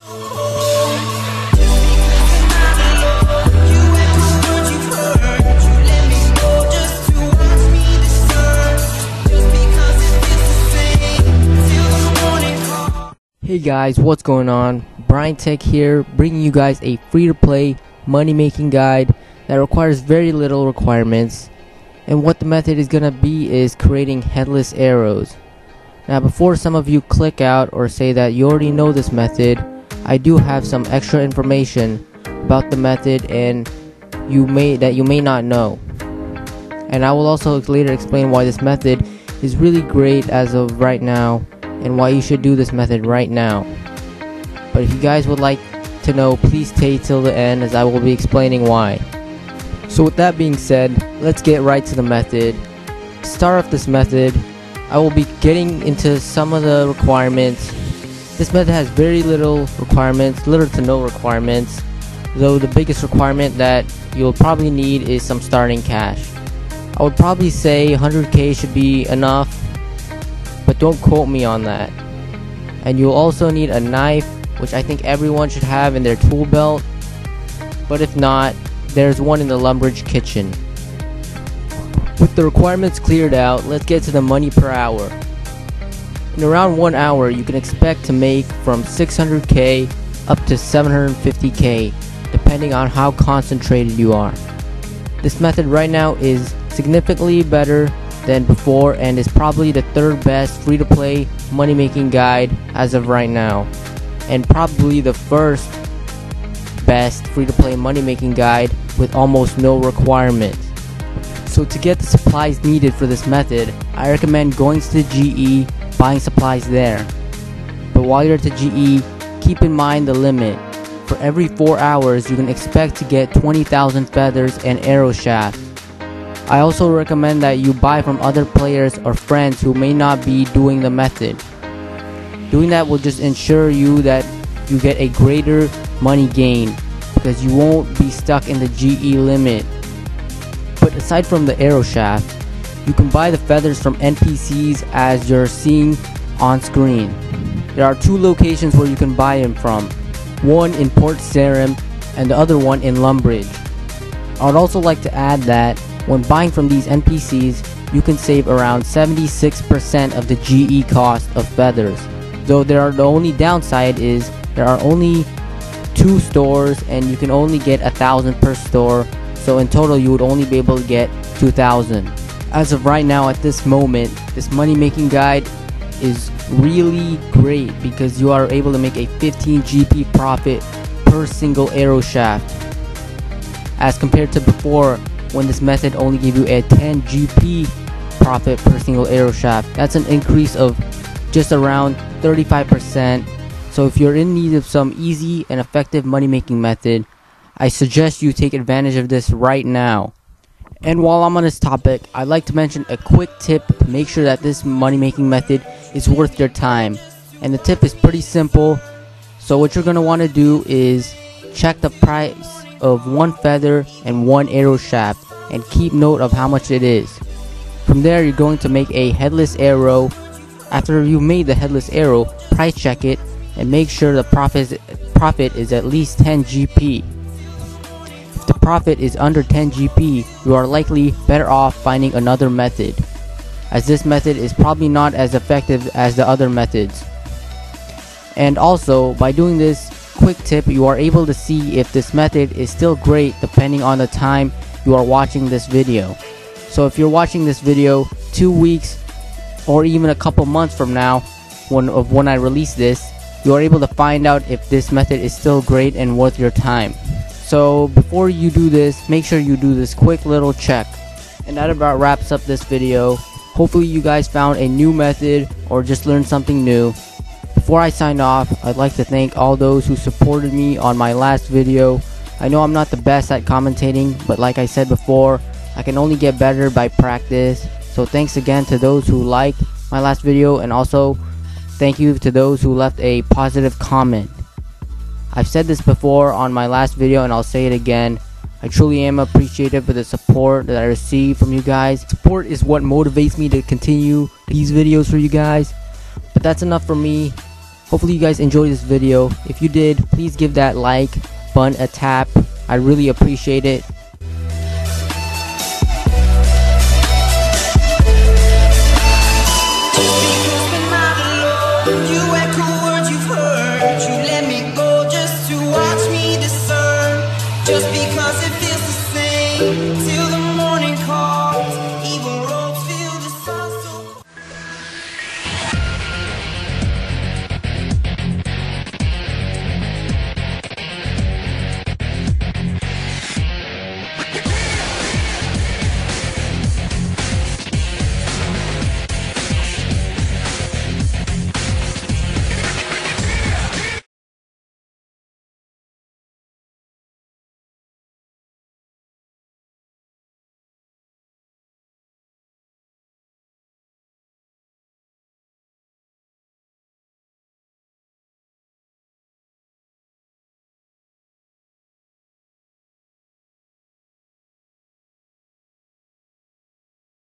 Hey guys, what's going on? Briantech here, bringing you guys a free-to-play money-making guide that requires very little requirements. And what the method is gonna be is creating headless arrows. Now, before some of you click out or say that you already know this method, I do have some extra information about the method and you may not know. And I will also later explain why this method is really great as of right now, and why you should do this method right now. But if you guys would like to know, please stay till the end as I will be explaining why. So with that being said, let's get right to the method. To start off this method, I will be getting into some of the requirements. This method has very little requirements, little to no requirements, though the biggest requirement that you'll probably need is some starting cash. I would probably say 100k should be enough, but don't quote me on that. And you'll also need a knife, which I think everyone should have in their tool belt, but if not, there's one in the lumberage kitchen. With the requirements cleared out, let's get to the money per hour. In around 1 hour, you can expect to make from 600k up to 750k, depending on how concentrated you are. This method right now is significantly better than before and is probably the third best free-to-play money-making guide as of right now, and probably the first best free-to-play money-making guide with almost no requirements. So to get the supplies needed for this method, I recommend going to the GE, buying supplies there. But while you're at the GE, keep in mind the limit. For every 4 hours, you can expect to get 20,000 feathers and arrow shafts. I also recommend that you buy from other players or friends who may not be doing the method. Doing that will just ensure you that you get a greater money gain, because you won't be stuck in the GE limit. But aside from the arrow shaft, you can buy the feathers from NPCs as you're seeing on screen. There are two locations where you can buy them from, one in Port Sarim and the other one in Lumbridge. I would also like to add that when buying from these NPCs, you can save around 76% of the GE cost of feathers. Though the only downside is there are only 2 stores and you can only get 1,000 per store, so in total you would only be able to get 2,000. As of right now, at this moment, this money making guide is really great because you are able to make a 15 GP profit per single arrow shaft, as compared to before when this method only gave you a 10 GP profit per single arrow shaft. That's an increase of just around 35%. So if you're in need of some easy and effective money making method, I suggest you take advantage of this right now. And while I'm on this topic, I'd like to mention a quick tip to make sure that this money making method is worth your time. And the tip is pretty simple. So what you're going to want to do is check the price of 1 feather and 1 arrow shaft and keep note of how much it is. From there, you're going to make a headless arrow. After you made the headless arrow, price check it and make sure the profit is at least 10 GP. If the profit is under 10 GP, you are likely better off finding another method, as this method is probably not as effective as the other methods. And also, by doing this quick tip, you are able to see if this method is still great depending on the time you are watching this video. So if you're watching this video 2 weeks or even a couple months from now, when I release this, you are able to find out if this method is still great and worth your time. So before you do this, make sure you do this quick little check. And that about wraps up this video. Hopefully you guys found a new method or just learned something new. Before I sign off, I'd like to thank all those who supported me on my last video. I know I'm not the best at commentating, but like I said before, I can only get better by practice. So thanks again to those who liked my last video, and also thank you to those who left a positive comment. I've said this before on my last video and I'll say it again. I truly am appreciative for the support that I receive from you guys. Support is what motivates me to continue these videos for you guys. But that's enough for me. Hopefully you guys enjoyed this video. If you did, please give that like button a tap. I really appreciate it.